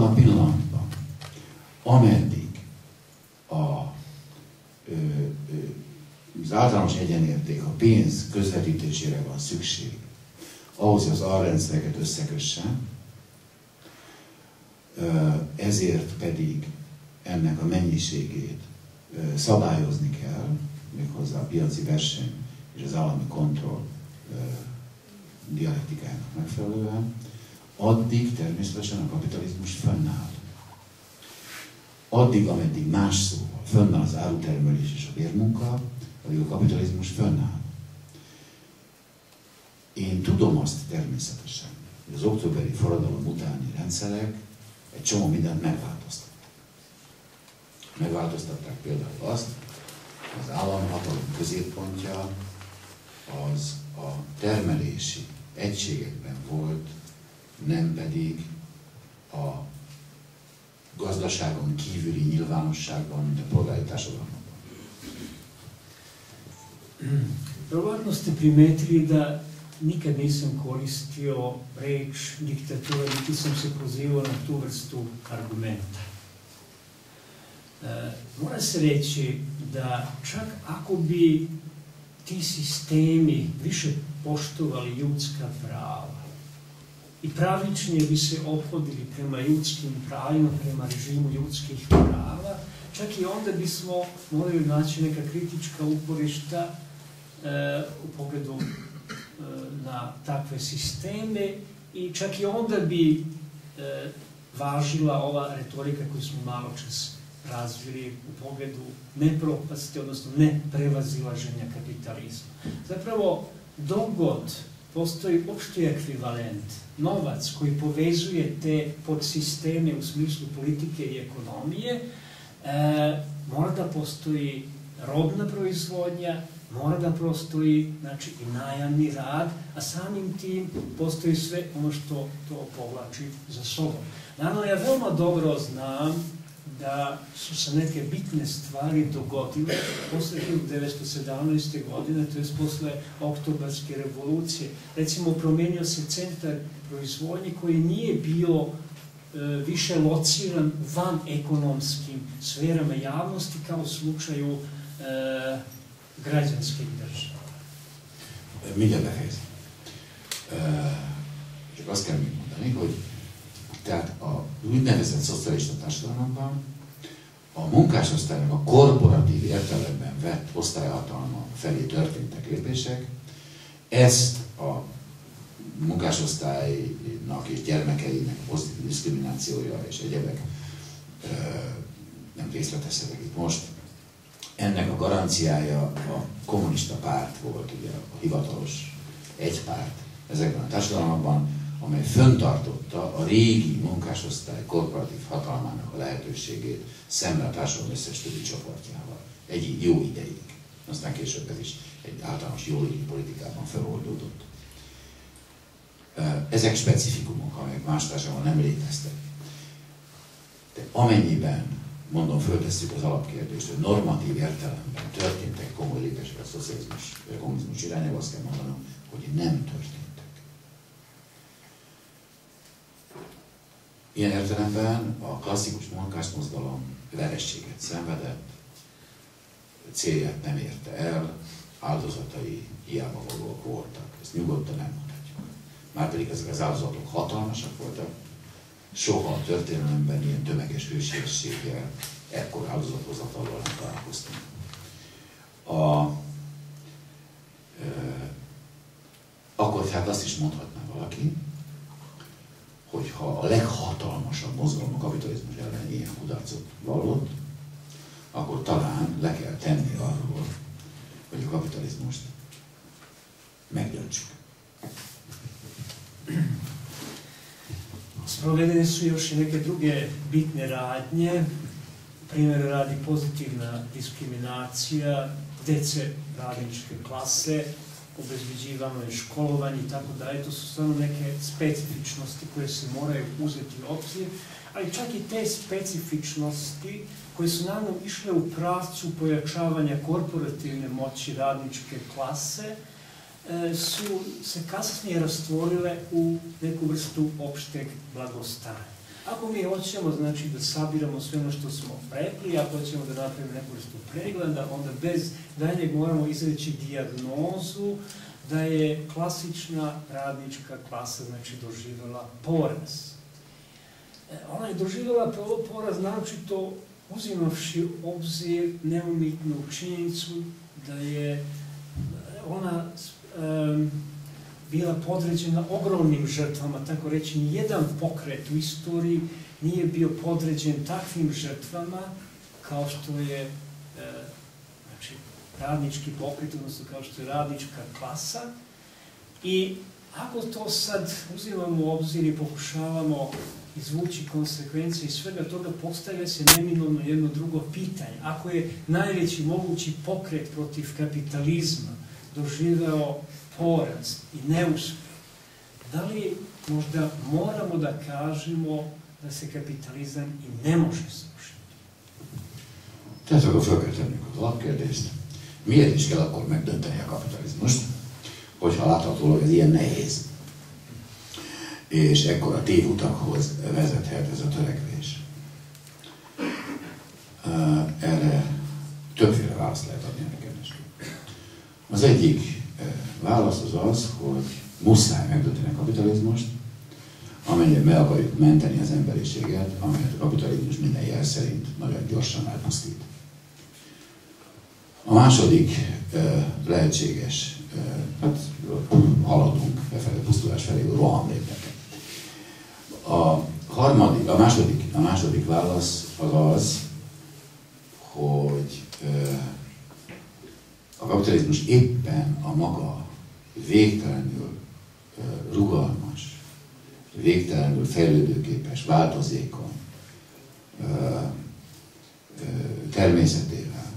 abban a pillanatban, ameddig az általános egyenérték, a pénz közvetítésére van szükség, ahhoz, hogy az alrendszereket összekössen, ezért pedig ennek a mennyiségét szabályozni kell, méghozzá a piaci verseny és az állami kontroll dialektikájának megfelelően, addig természetesen a kapitalizmus fönnáll. Addig, ameddig más szóval fönnáll az árutermelés és a bérmunka, addig a kapitalizmus fönnáll. Én tudom azt természetesen, hogy az októberi forradalom utáni rendszerek egy csomó mindent megváltoztattak. Megváltoztatták például azt, hogy az államhatalom középpontja az a termelési egységekben volt, nem pedig a gazdaságon kívüli nyilvánosságban, mint a polgári társadalmakban. Vjerovatno ste primetili da nikad nisam koristio reč diktatura, niti sam se pozivao na tu vrstu argumenta. Mora se reći da čak ako bi ti sistemi više poštovali ljudska prava i pravičnije bi se ophodili prema ljudskim pravima, prema režimu ljudskih prava, čak i onda bismo morali naći neka kritička uporišta u pogledu na takve sisteme i čak i onda bi važila ova retorika koju smo malo čas razvili u pogledu nepropasti, odnosno neprevazilaženja kapitalizma. Zapravo, dok god postoji opšti ekvivalent, novac koji povezuje te podsisteme u smislu politike i ekonomije, mora da postoji robna proizvodnja, mora da postoji i najamni rad, a samim tim postoji sve ono što to povlači za sobom. Naravno, ja veoma dobro znam da su se neke bitne stvari dogodile posle 1917. godine, to je posle Oktobarske revolucije. Recimo, promenio se centar proizvodnje koji nije bio više lociran van ekonomskim sferama javnosti kao u slučaju građanskih država. Mindjárt befejezem. Csak azt kell még mondani, hogy tehát a úgynevezett szocialista társadalomban a munkásosztálynak a korporatív értelemben vett osztályhatalma felé történtek lépések, ezt a munkásosztálynak és gyermekeinek pozitív diszkriminációja és egyebek, nem részletezhetek itt most, ennek a garanciája a kommunista párt volt, ugye a hivatalos egypárt ezekben a társadalmakban, amely fenntartotta a régi munkásosztály korporatív hatalmának a lehetőségét szemben a társadalom összes többi csoportjával. Egy jó ideig. Aztán később ez is egy általános jóléti politikában feloldódott. Ezek specifikumok, amelyek más társadalomban nem léteztek. De amennyiben, mondom, föltesszük az alapkérdést, hogy normatív értelemben történtek komoly lépések a szocializmus, a kommunizmus irányába, azt kell mondanom, hogy nem történtek. Ilyen értelemben a klasszikus munkásmozgalom vereséget szenvedett, célját nem érte el, áldozatai hiába valóak voltak. Ezt nyugodtan elmondhatjuk. Márpedig ezek az áldozatok hatalmasak voltak, soha a történelemben ilyen tömeges hősiességgel, ekkor áldozathozatalval nem találkoztunk. Akkor tehát azt is mondhatná valaki, hogy ha a leghatalmasabb mozgalom a kapitalizmus ellen ilyen kudarcot vallott, akkor talán le kell tenni arról, hogy a kapitalizmust megdöntsük. Sprovedene su još i neke druge bitne radnje, primjer radi pozitivna diskriminacija dece radničke klase, obezbeđivano je školovanje i tako dalje. To su stvarno neke specifičnosti koje se moraju uzeti u obzir, ali čak i te specifičnosti koje su naravno išle u pravcu pojačavanja korporativne moći radničke klase, su se kasnije rastvorile u neku vrstu opšteg blagostanja. Ako mi hoćemo, znači, da sabiramo sve ono što smo rekli, ako hoćemo da napravimo neku vrstu pregleda, onda bez daljnjeg moramo izreći dijagnozu da je klasična radnička klasa, znači, doživjela poraz. Ona je doživjela poraz, naročito uzimavši obzir neumitnu činjenicu da je ona bila podređena ogromnim žrtvama, tako reći, nijedan pokret u istoriji nije bio podređen takvim žrtvama kao što je znači, radnički pokret, odnosno kao što je radnička klasa. I ako to sad uzimamo u obzir i pokušavamo izvući konsekvencije i svega toga, postavlja se neminovno jedno drugo pitanje. Ako je najveći mogući pokret protiv kapitalizma doživeo poraz i neuspjeh, da li možda moramo da kažemo da se kapitalizam i ne može srušiti? Tehát akkor fölkötönjük az alapkérdést. Miért is kell akkor megdönteni a kapitalizmust, hogyha láthatólag ez ilyen nehéz? És ekkora tévutakhoz vezethet ez a törekvés. Erre többféle választ lehet adni ennek kérdésre. Az egyik válasz az az, hogy muszáj megdönteni a kapitalizmust, amennyiben meg akarjuk menteni az emberiséget, amelyet a kapitalizmus minden jel szerint nagyon gyorsan elpusztít. A második lehetséges, hát haladunk befelé, pusztulás felé, roham lépnek. A második válasz az az, hogy a kapitalizmus éppen a maga végtelenül rugalmas, végtelenül fejlődőképes, változékony természetével,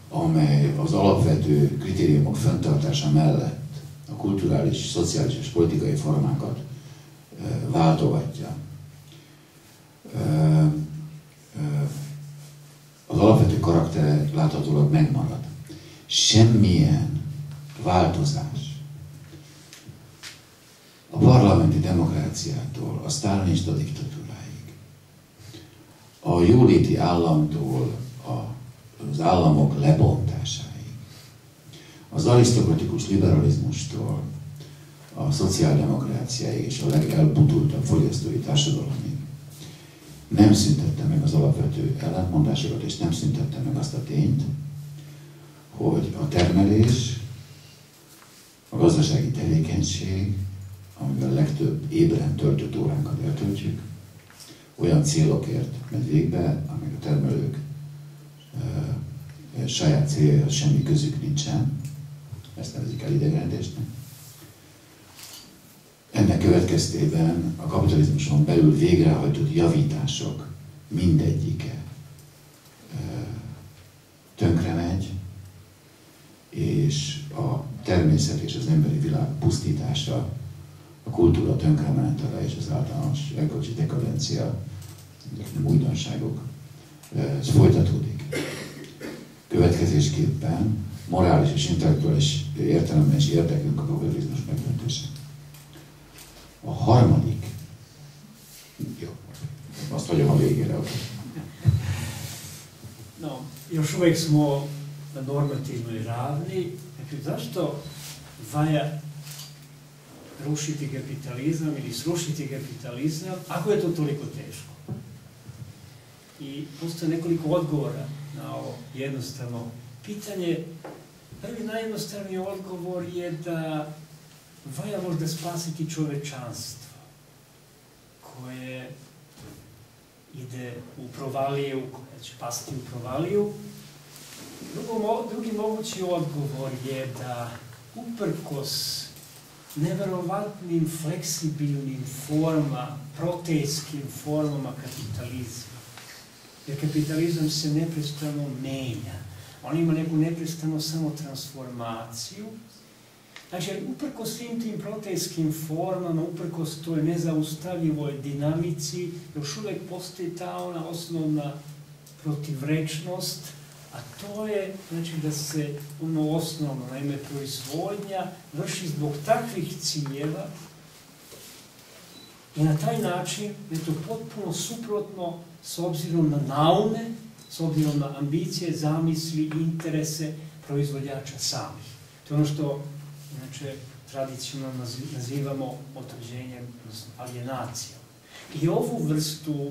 amely az alapvető kritériumok fenntartása mellett a kulturális, szociális és politikai formákat váltogatja. Az alapvető karaktere láthatólag megmarad. Semmilyen változás a parlamenti demokráciától a sztálinista diktatúráig, a jóléti államtól az államok lebontásáig, az arisztokratikus liberalizmustól a szociáldemokráciáig és a legelbutultabb fogyasztói társadalomig nem szüntette meg az alapvető ellentmondásokat, és nem szüntette meg azt a tényt, hogy a termelés, a gazdasági tevékenység, amivel a legtöbb ébren töltött óránkat eltöltjük, olyan célokért megy végbe, amelyek a termelők saját céljához semmi közük nincsen, ezt nevezik el idegenedésnek. Ennek következtében a kapitalizmuson belül végrehajtott javítások mindegyike tönkre megy, és a természet és az emberi világ pusztítása, a kultúra tönkremenetele és az általános erkölcsi dekadencia, ezek nem újdonságok, ez folytatódik. Következésképpen morális és intellektuális értelemben is érdekünk a kapitalizmus megdöntése. A harmadik, jó, azt hagyom a végére. No, još uvijek smo na normativnoj ravni. Znači, zašto valja rušiti kapitalizam ili srušiti kapitalizam, ako je to toliko teško? I postoje nekoliko odgovora na ovo jednostavno pitanje. Prvi najjednostavniji odgovor je da valja možda spasiti čovečanstvo koje ide u provaliju, koje će pasti u provaliju. Drugi mogući odgovor je da uprkos neverovatnim fleksibilnim formama, protejskim formama kapitalizma, jer kapitalizam se neprestano menja, on ima neku neprestano samo transformaciju. Znači, uprkos svim tim protejskim formama, uprkos toj nezaustavljivoj dinamici, još uvijek postoji ta ona osnovna protivrečnost, a to je, znači, da se ono osnovno, naime, proizvodnja vrši zbog takvih ciljeva I na taj način je to potpuno suprotno s obzirom na naume, s obzirom na ambicije, zamisli i interese proizvođača samih. To je ono što inače tradicionalno nazivamo otuđenjem, odnosno alienacijom. I ovu vrstu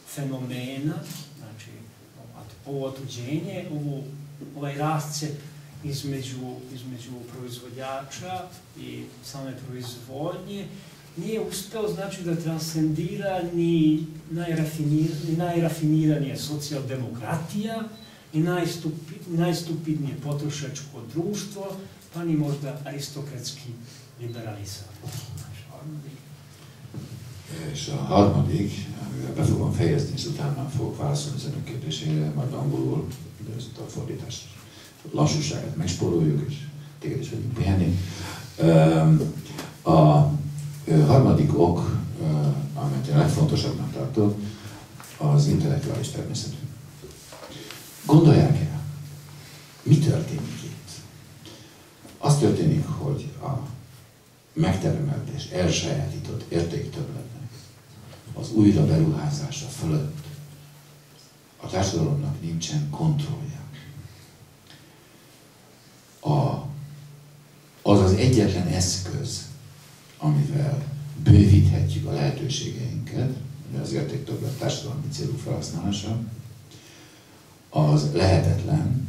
fenomena, znači ovo otuđenje, ovaj rascjep između proizvođača i same proizvodnje, nije uspeo znači da transcendira ni najrafiniranije socijaldemokratija i najstupidnije potrošačko društvo, pa ni možda aristokratski liberalizam. És a harmadik, amivel be fogom fejezni, és utána fogok válaszolni az önök kérdésére, majd angolul, de ezt a fordítás lassúságát megspóroljuk, és téged is vegyünk pihenni. A harmadik ok, amit én legfontosabbnak tartok, az intellektuális természetű. Gondolják el, mi történik itt? Az történik, hogy a megtermelt és elsajátított értéktöbbletnek az újra beruházása fölött a társadalomnak nincsen kontrollja. Az az egyetlen eszköz, amivel bővíthetjük a lehetőségeinket, az értéktöbblet társadalmi célú felhasználása, az lehetetlen,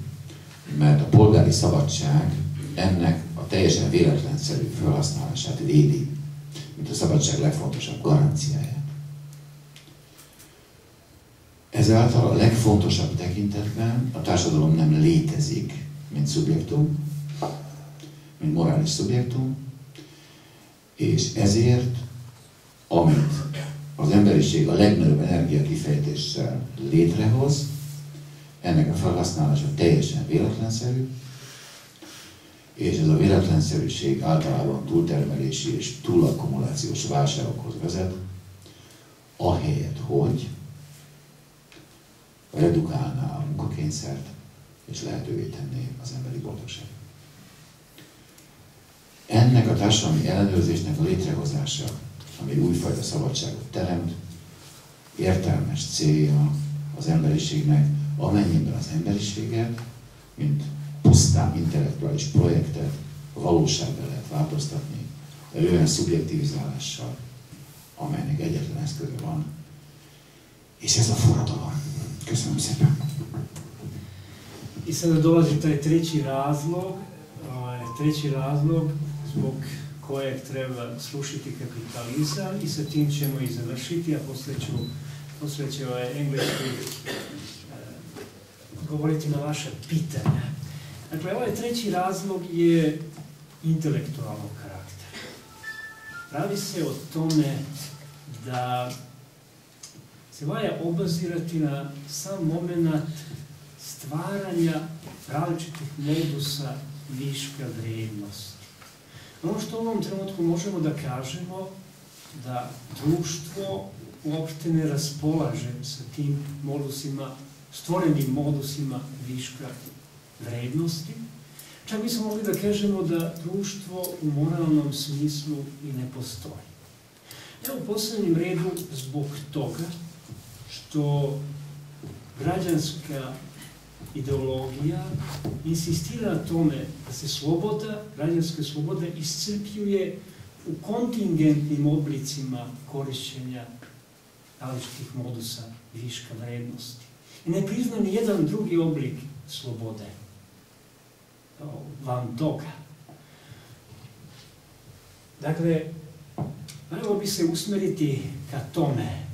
mert a polgári szabadság ennek a teljesen véletlenszerű felhasználását védi, mint a szabadság legfontosabb garanciáját. Ezáltal a legfontosabb tekintetben a társadalom nem létezik, mint szubjektum, mint morális szubjektum, és ezért, amit az emberiség a legnagyobb energiakifejtéssel létrehoz, ennek a felhasználása teljesen véletlenszerű, és ez a véletlenszerűség általában túltermelési és túlakkumulációs válságokhoz vezet, ahelyett, hogy redukálná a munkakényszert, és lehetővé tenné az emberi boldogságot. Ennek a társadalmi ellenőrzésnek a létrehozása, ami újfajta szabadságot teremt, értelmes célja az emberiségnek, amennyiben az emberiséget, mint pusztán intellektuális projektet valósággá lehet változtatni, de olyan szubjektivizálással, amelynek egyetlen eszköze van. És ez a forradalom. Köszönöm szépen. I sada dolazi taj treći razlog zbog kojeg treba slušati kapitalizam i sa tim ćemo i završiti, a poslije ću engleski govoriti na vaše pitanja. Dakle, ovaj treći razlog je intelektualnog karaktera. Radi se o tome da se valja obazirati na sam moment stvaranja različitih modusa viška vrijednosti. Ono što u ovom trenutku možemo da kažemo, da društvo uopšte ne raspolaže sa tim modusima, stvorenim modusima viška vrijednosti. Čak bismo mogli da kažemo da društvo u moralnom smislu i ne postoji. Evo u posljednjem redu zbog toga što građanska ideologija insistira na tome da se građanska sloboda iscrpljuje u kontingentnim oblicima korišćenja različitih modusa viška vrijednosti. I ne prizna ni jedan drugi oblik slobode van toga. Dakle, trebalo bi se usmeriti ka tome.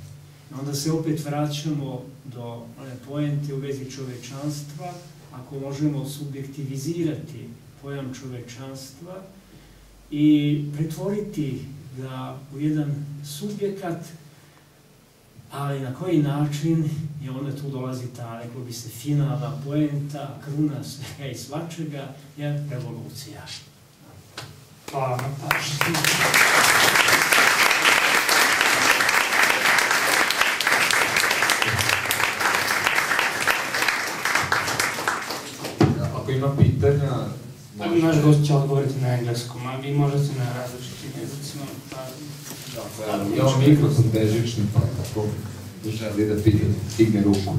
Onda se opet vraćamo do one poente u vezi čovečanstva. Ako možemo subjektivizirati pojam čovečanstva i pretvoriti ga u jedan subjekat, ali na koji način, i onda tu dolazi ta, reklo bi se, finalna poenta, kruna svega i svačega, je revolucija. Hvala na pažnji. Ako ima pitanja... Naš gost će odgovoriti na engleskom, a vi možete na različitim jezicima. Ja, mikrofon bežični, pa tako želi da digne ruku.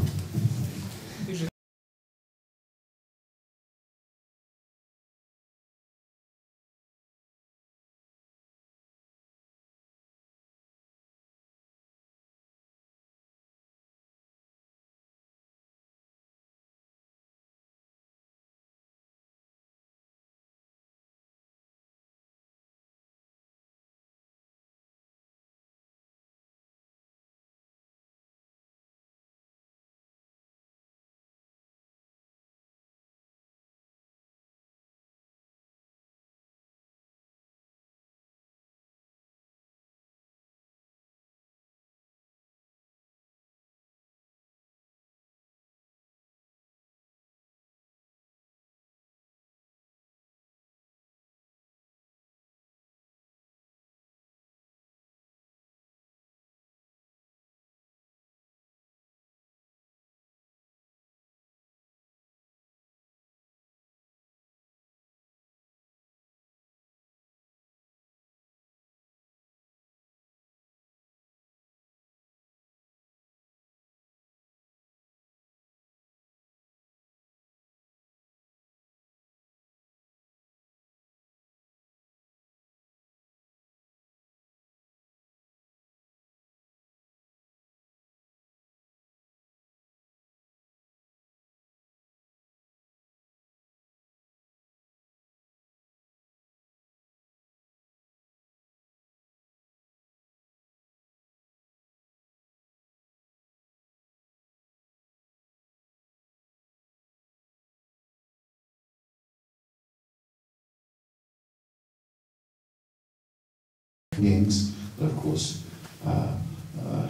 Beings, but of course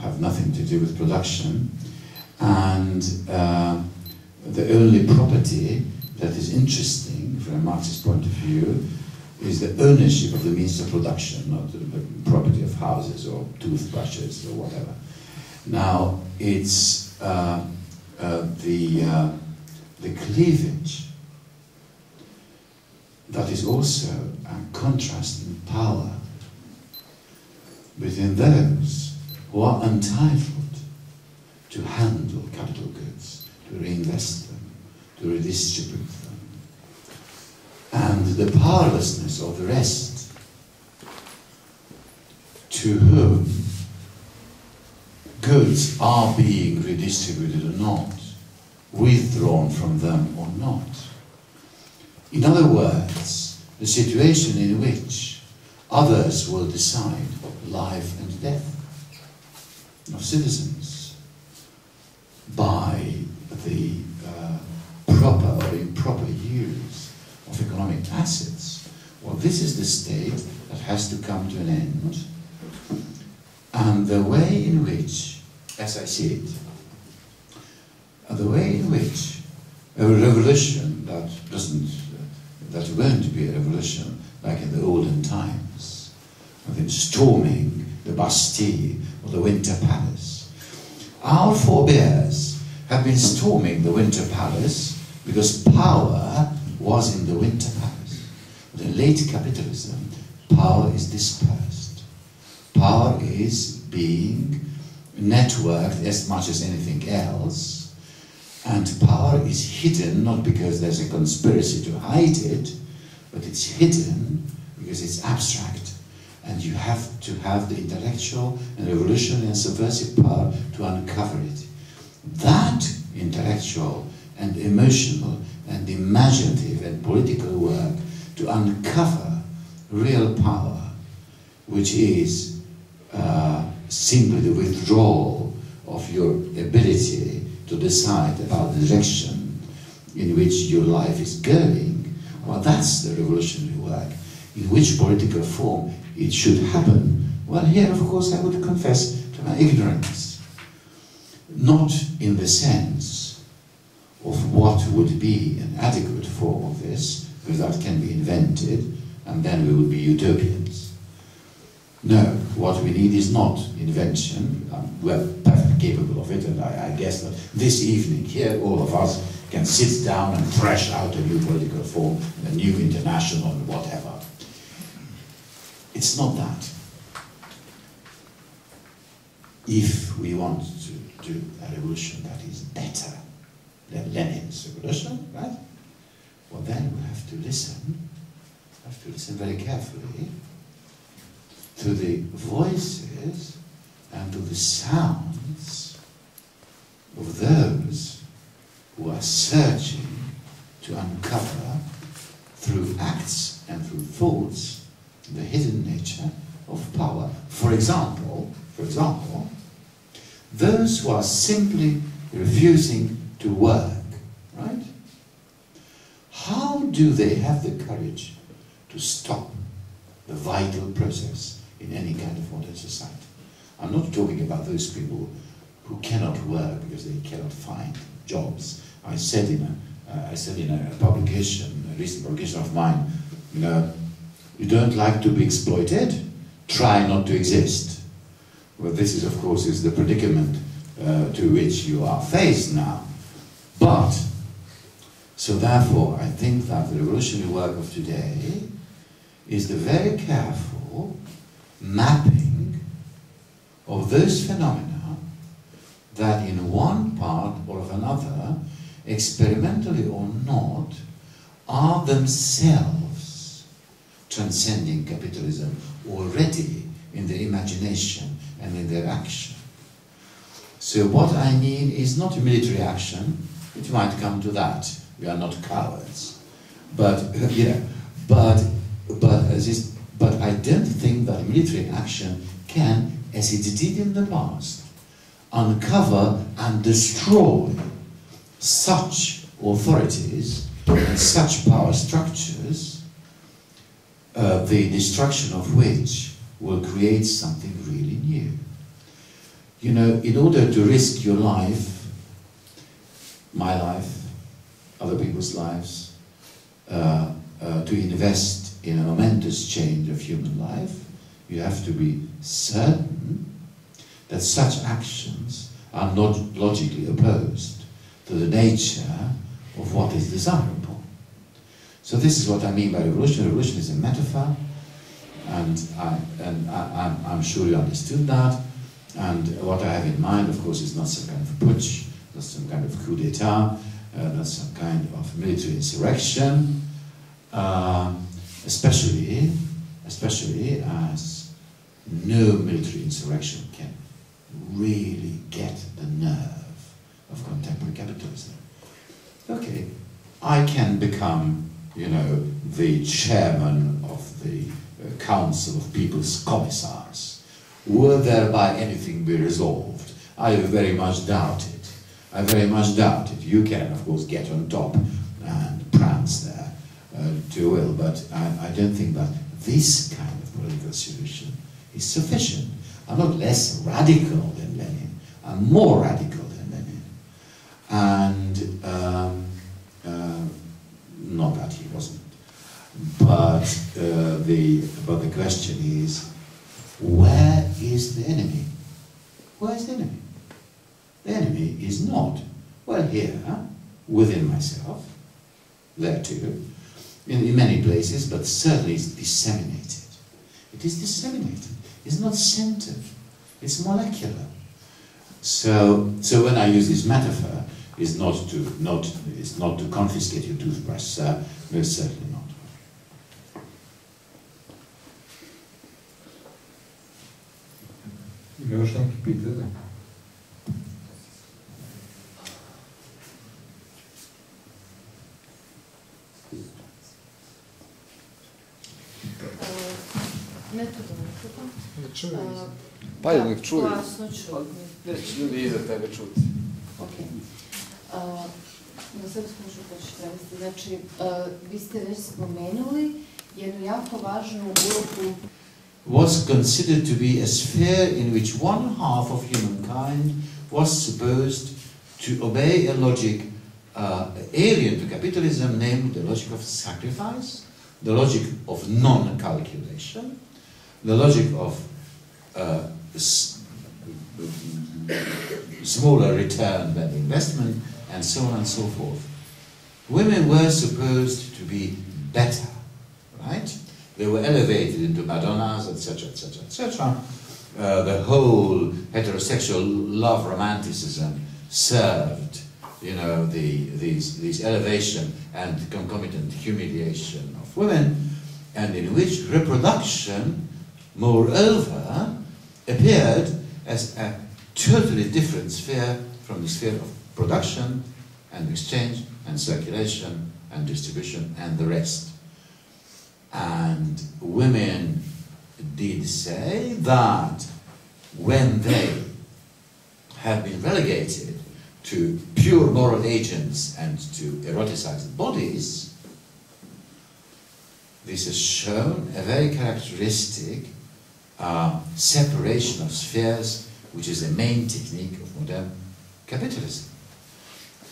have nothing to do with production, and the only property that is interesting from a Marxist point of view is the ownership of the means of production, not the property of houses or toothbrushes or whatever. Now it's the cleavage that is also a contrast in power between those who are entitled to handle capital goods, to reinvest them, to redistribute them, and the powerlessness of the rest, to whom goods are being redistributed or not, withdrawn from them or not. In other words, the situation in which others will decide life and death of citizens by the proper or improper use of economic assets. Well, this is the state that has to come to an end. And the way in which, as I see it, the way in which a revolution that won't be a revolution like in the olden times, of them storming the Bastille or the Winter Palace. Our forebears have been storming the Winter Palace because power was in the Winter Palace. But in late capitalism, power is dispersed. Power is being networked as much as anything else, and power is hidden not because there's a conspiracy to hide it, but it's hidden because it's abstract, and you have to have the intellectual and revolutionary and subversive power to uncover it. That intellectual and emotional and imaginative and political work to uncover real power, which is simply the withdrawal of your ability to decide about the direction in which your life is going, well, that's the revolutionary work. In which political form it should happen? Well, here, of course, I would confess to my ignorance. Not in the sense of what would be an adequate form of this, because that can be invented, and then we would be utopians. No, what we need is not invention. We're perfectly capable of it, and I guess that this evening here, all of us can sit down and thresh out a new political form, a new international, and whatever. It's not that. if we want to do a revolution that is better than Lenin's revolution, right? Well, then we have to listen very carefully to the voices and to the sounds of those who are searching to uncover through acts and through thoughts the hidden nature of power. For example, those who are simply refusing to work, right? How do they have the courage to stop the vital process in any kind of modern society? I'm not talking about those people who cannot work because they cannot find jobs. I said in a publication, a recent publication of mine, you know, you don't like to be exploited, try not to exist. Well, this is, of course, is the predicament to which you are faced now. But, so therefore, I think that the revolutionary work of today is the very careful mapping of those phenomena that in one part or of another, experimentally or not, are themselves transcending capitalism already in their imagination and in their action. So what I mean is not a military action, it might come to that. We are not cowards. But but I don't think that military action can, as it did in the past, uncover and destroy such authorities and such power structures, the destruction of which will create something really new. You know, in order to risk your life, my life, other people's lives, to invest in a momentous change of human life, you have to be certain that such actions are not logically opposed to the nature of what is desirable. So this is what I mean by revolution. Revolution is a metaphor, and I'm sure you understood that. And what I have in mind, of course, is not some kind of putsch, not some kind of coup d'etat, not some kind of military insurrection, especially as no military insurrection can really get the nerve of contemporary capitalism. Okay, I can become, you know, the chairman of the Council of People's Commissars. Will thereby anything be resolved? I very much doubt it. I very much doubt it. You can, of course, get on top and prance there to will, but I don't think that this kind of political solution is sufficient. I'm not less radical than Lenin. I'm more radical than Lenin. And not that he wasn't. But the question is, where is the enemy? Where is the enemy? The enemy is not, well, here, within myself, there too, in many places, but certainly it's disseminated. It is disseminated. It's not centered. It's molecular. So when I use this metaphor, it's not to confiscate your toothbrush, sir. Most certainly not. Ima još neki pitanje? Ne tu da mikrofon. Ne čuju. Pa je nek čuju. Glasno čuju. Već ljudi iza tebe čuti. Ok. Na srpskom ću prevesti. Znači, vi ste već spomenuli jednu jako važnu ulogu was considered to be a sphere in which one half of humankind was supposed to obey a logic alien to capitalism, namely the logic of sacrifice, the logic of non-calculation, the logic of smaller return than investment, and so on and so forth. Women were supposed to be better, right? They were elevated into Madonnas, etc., etc., etc. the whole heterosexual love romanticism served, you know, these elevation and concomitant humiliation of women, and in which reproduction, moreover, appeared as a totally different sphere from the sphere of production and exchange and circulation and distribution and the rest. And women did say that when they have been relegated to pure moral agents and to eroticized bodies, this has shown a very characteristic separation of spheres, which is the main technique of modern capitalism.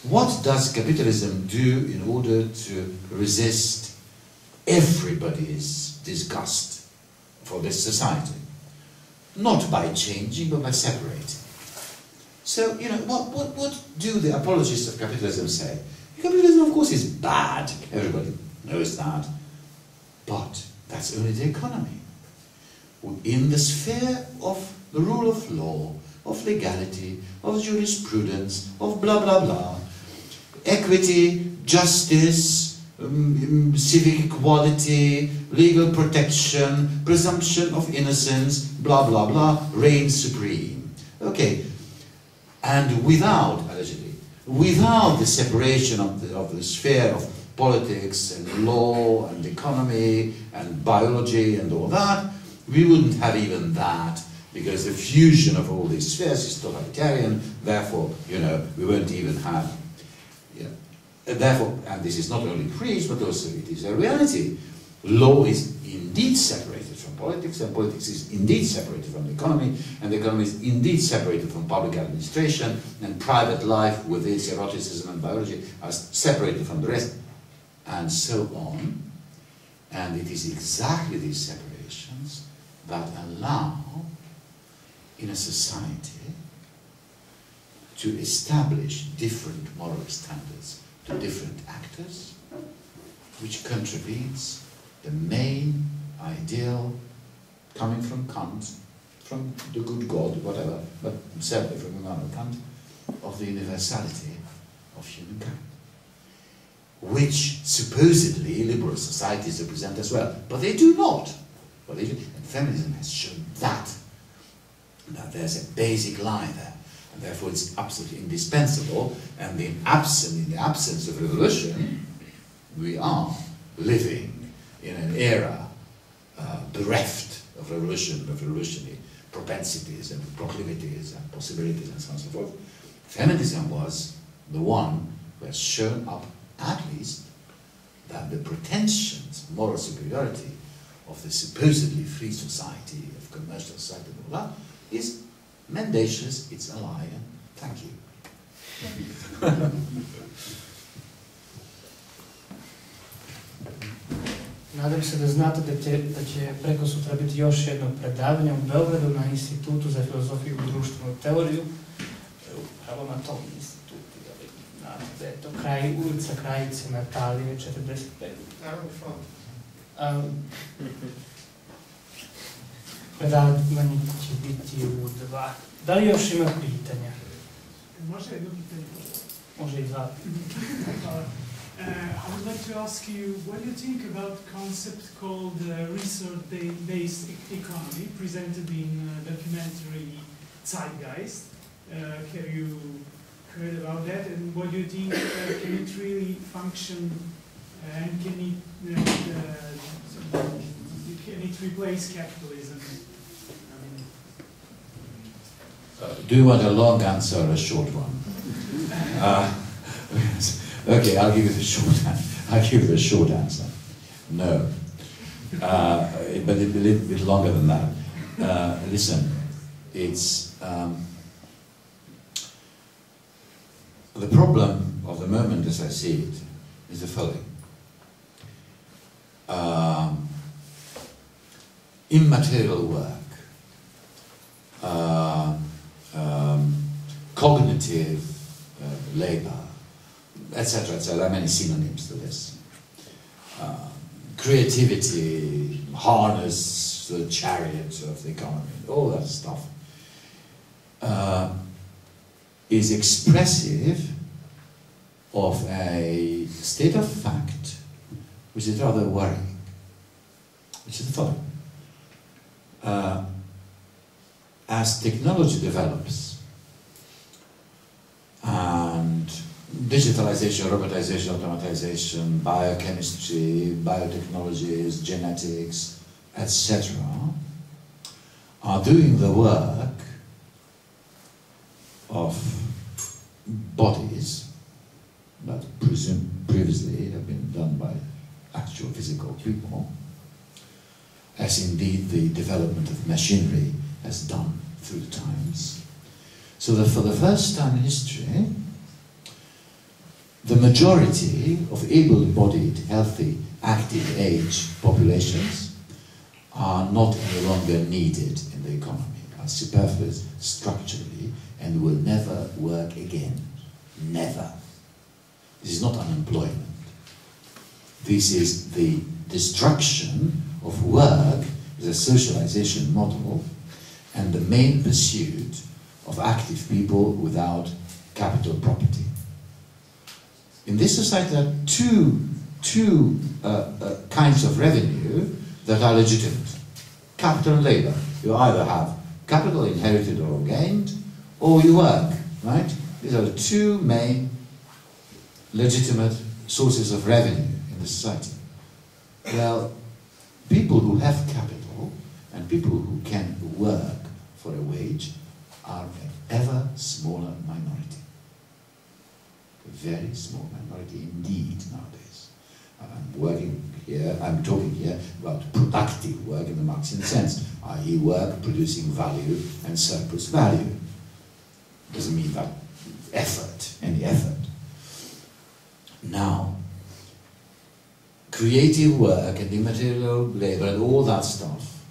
What does capitalism do in order to resist everybody's disgust for this society? Not by changing, but by separating. So, you know, what do the apologists of capitalism say? Capitalism, of course, is bad. Everybody knows that. But that's only the economy. In the sphere of the rule of law, of legality, of jurisprudence, of blah, blah, blah, equity, justice, civic equality, legal protection, presumption of innocence, blah, blah, blah, reigns supreme. Okay. And without, allegedly, without the separation of the sphere of politics and law and economy and biology and all that, we wouldn't have even that, because the fusion of all these spheres is totalitarian. Therefore, you know, we won't even have, you know, therefore, and this is not only preached, but also it is a reality. Law is indeed separated from politics, and politics is indeed separated from the economy, and the economy is indeed separated from public administration, and private life with its eroticism and biology are separated from the rest, and so on. And it is exactly these separations that allow, in a society, to establish different moral standards to different actors, which contravenes the main ideal coming from Kant, from the good God, whatever, but certainly from Immanuel Kant, of the universality of humankind, which supposedly liberal societies represent as well, but they do not. But they do. And feminism has shown that there's a basic lie there, and therefore it's absolutely indispensable. And in the absence of revolution, we are living in an era bereft of revolution, of revolutionary propensities and proclivities and possibilities and so on and so forth. Feminism was the one who has shown up, at least, that the pretensions, moral superiority of the supposedly free society, of commercial society, and all that, is mendacious, it's a lie, and thank you. Nadam se da znate da će preko sutra biti još jedno predavanje u Beogradu na Institutu za filozofiju i društvenu teoriju. Upravo na tom institutu, da li znate da je to ulica Kraljice Natalije 45. Predavanje će biti u 2. Da li još ima pitanja? Može jedno pitanje? Može i 2. I would like to ask you, what do you think about a concept called resource-based economy, presented in documentary Zeitgeist? Have you heard about that? And what do you think, can it really function, and can it replace capitalism? Do you want a long answer or a short one? Okay, I'll give you the short answer. I'll give you the short answer. No. But a little bit longer than that. Listen, it's the problem of the moment, as I see it, is the following: immaterial work, cognitive labor, etc., etc. There are many synonyms to this. Creativity, harness the chariot of the economy, all that stuff, is expressive of a state of fact which is rather worrying, which is the following. As technology develops, and digitalization, robotization, automatization, biochemistry, biotechnologies, genetics, etc., are doing the work of bodies that previously have been done by actual physical people, as indeed the development of machinery has done through the times. So that for the first time in history, the majority of able-bodied, healthy, active age populations are not any longer needed in the economy, are superfluous structurally, and will never work again. Never. This is not unemployment. This is the destruction of work as a socialization model and the main pursuit of active people without capital property. In this society there are two kinds of revenue that are legitimate. Capital and labor. You either have capital inherited or gained, or you work, right? These are the two main legitimate sources of revenue in the society. Well, people who have capital and people who can work for a wage are an ever smaller minority. A very small minority indeed nowadays. I'm talking here about productive work in the Marxian sense, i.e. work producing value and surplus value. Doesn't mean that effort, any effort. Now, creative work and immaterial labor and all that stuff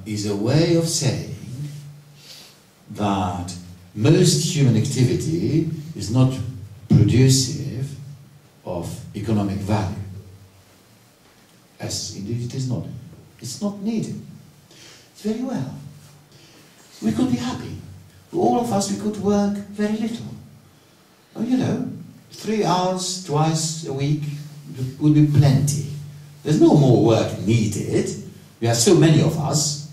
is a way of saying that most human activity is not producive of economic value. As indeed it is not. It's not needed. It's very well. We could be happy. All of us, we could work very little. Oh, you know, 3 hours twice a week would be plenty. There's no more work needed. We are so many of us.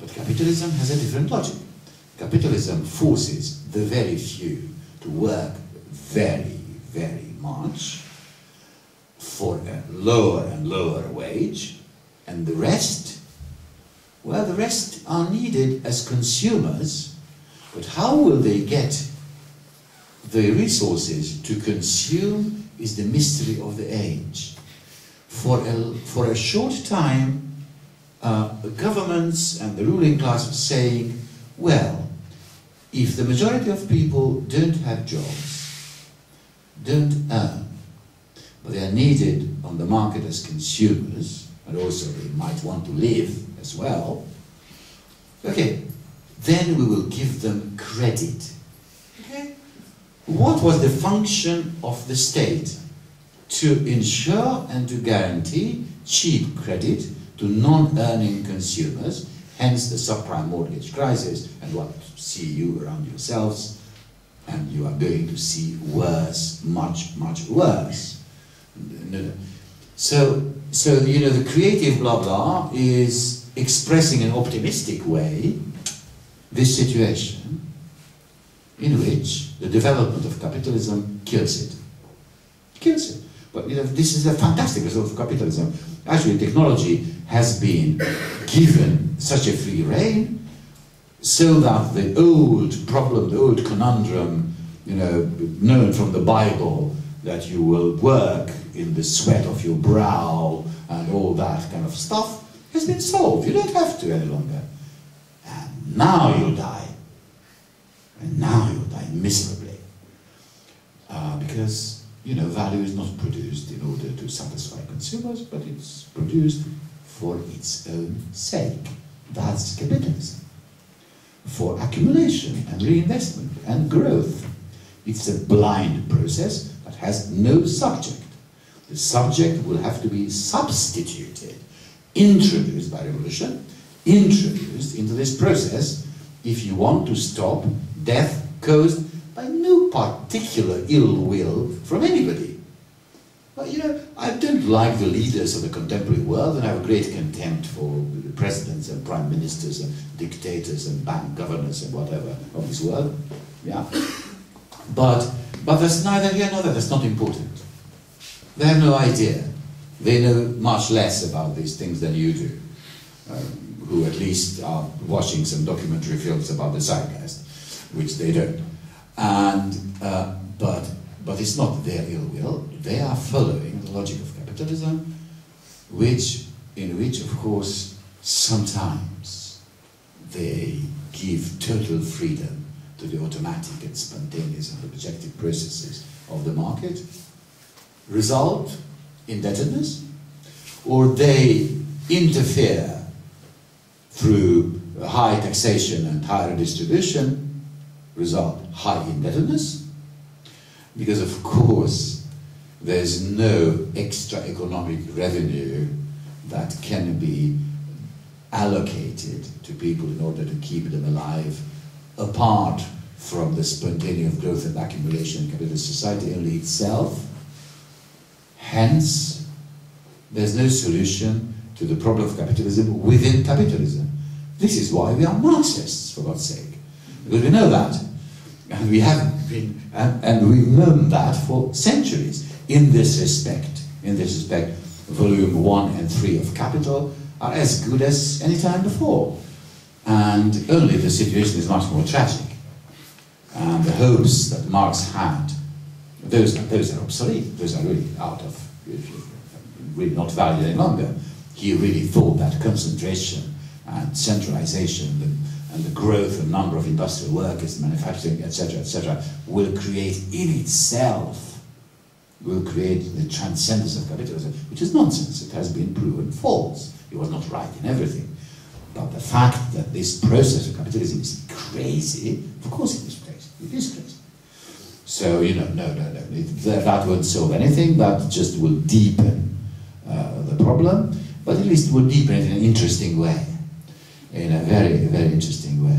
But capitalism has a different logic. Capitalism forces the very few to work very, very much for a lower and lower wage, and the rest, well, the rest are needed as consumers, but how will they get the resources to consume is the mystery of the age. For a short time, the governments and the ruling class were saying, well, if the majority of people don't have jobs, don't earn, but they are needed on the market as consumers, and also they might want to live as well, okay, then we will give them credit. Okay? What was the function of the state? To ensure and to guarantee cheap credit to non-earning consumers, hence the subprime mortgage crisis, and what see you around yourselves, and you are going to see worse, much, much worse. So you know, the creative blah blah is expressing in an optimistic way this situation in which the development of capitalism kills it. Kills it. But you know, this is a fantastic result of capitalism. Actually, technology has been given such a free rein so that the old problem, the old conundrum, you know, known from the Bible, that you will work in the sweat of your brow and all that kind of stuff, has been solved. You don't have to any longer. And now you'll die. And now you'll die miserably. Because, you know, value is not produced in order to satisfy consumers, but it's produced for its own sake. That's capitalism. For accumulation and reinvestment and growth. It's a blind process that has no subject. The subject will have to be substituted introduced by revolution, introduced into this process if you want to stop death caused by no particular ill will from anybody. Well, you know, I don't like the leaders of the contemporary world, and I have a great contempt for the presidents and prime ministers and dictators and bank governors and whatever of this world. Yeah. But that's neither here nor there. That's not important. They have no idea. They know much less about these things than you do, who at least are watching some documentary films about the zeitgeist, which they don't. And but it's not their ill will. They are following the logic of capitalism, in which, of course, sometimes they give total freedom to the automatic and spontaneous and objective processes of the market, result indebtedness, or they interfere through high taxation and higher distribution, result high indebtedness, because of course there's no extra economic revenue that can be allocated to people in order to keep them alive apart from the spontaneous growth and accumulation in capitalist society only itself. Hence, there's no solution to the problem of capitalism within capitalism. This is why we are Marxists, for God's sake, because we know that, and we have been, and we've known that for centuries. In this respect, volume 1 and 3 of Capital are as good as any time before, and only the situation is much more tragic. And the hopes that Marx had, those are obsolete. Those are really out of, really not valid any longer. He really thought that concentration and centralization and the growth and number of industrial workers, manufacturing, etc., will create in itself, will create the transcendence of capitalism, which is nonsense. It has been proven false. He was not right in everything. But the fact that this process of capitalism is crazy, of course it is crazy. It is crazy. So, you know, no. That won't solve anything. That just will deepen the problem, but at least it will deepen it in an interesting way. In a very, very interesting way.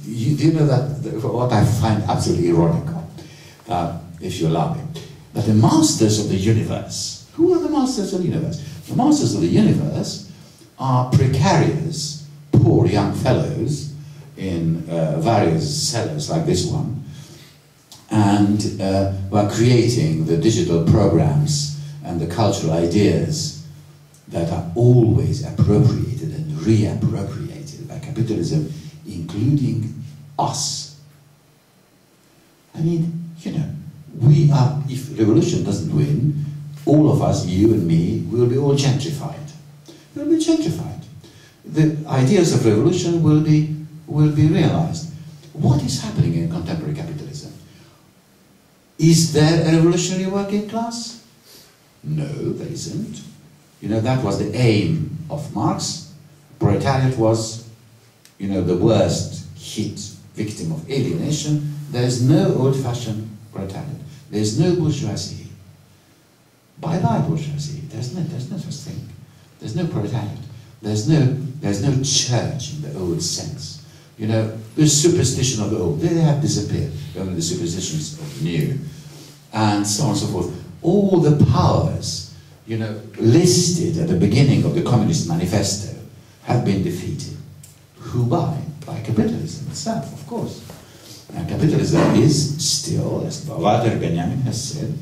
Do you know that what I find absolutely ironical, if you allow me, that the masters of the universe, who are the masters of the universe? The masters of the universe are precarious, poor young fellows in various cellars like this one, and who are creating the digital programs and the cultural ideas that are always appropriated and reappropriated by capitalism, including us. I mean, you know, we are, if revolution doesn't win, all of us, you and me, will be all gentrified. We'll be gentrified. The ideas of revolution will be realized. What is happening in contemporary capitalism? Is there a revolutionary working class? No, there isn't. You know, that was the aim of Marx. Proletariat was, you know, the worst hit victim of alienation. There is no old-fashioned proletariat. There is no bourgeoisie. Bye-bye bourgeoisie. There's no such thing. There's no proletariat. There's no church in the old sense. You know, the superstition of the old, they have disappeared. Only the superstitions of the new, and so on and so forth. All the powers, you know, listed at the beginning of the Communist Manifesto have been defeated. Who by? By capitalism itself, of course. And capitalism is still, as Walter Benjamin has said,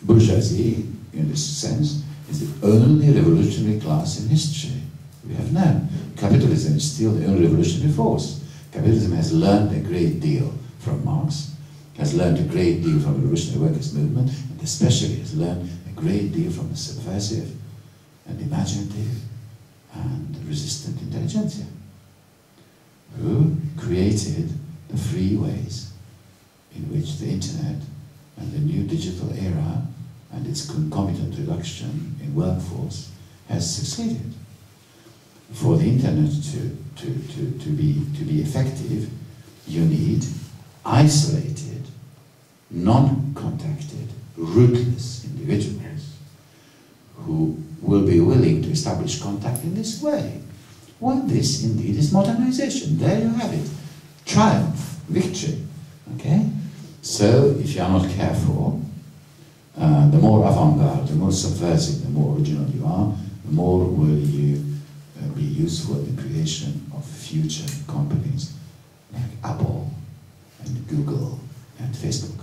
bourgeoisie, in this sense, is the only revolutionary class in history we have known. Capitalism is still the only revolutionary force. Capitalism has learned a great deal from Marx, has learned a great deal from the revolutionary workers' movement, and especially has learned a great deal from the subversive and imaginative and resistant intelligentsia, who created the free ways in which the internet and the new digital era and its concomitant reduction in workforce has succeeded. For the internet to be effective, you need isolated, non-contacted, rootless individuals who will be willing to establish contact in this way. Well, this indeed is modernization. There you have it. Triumph, victory. Okay? So, if you are not careful, the more avant-garde, the more subversive, the more original you are, the more will you be useful in the creation of future companies like Apple and Google and Facebook.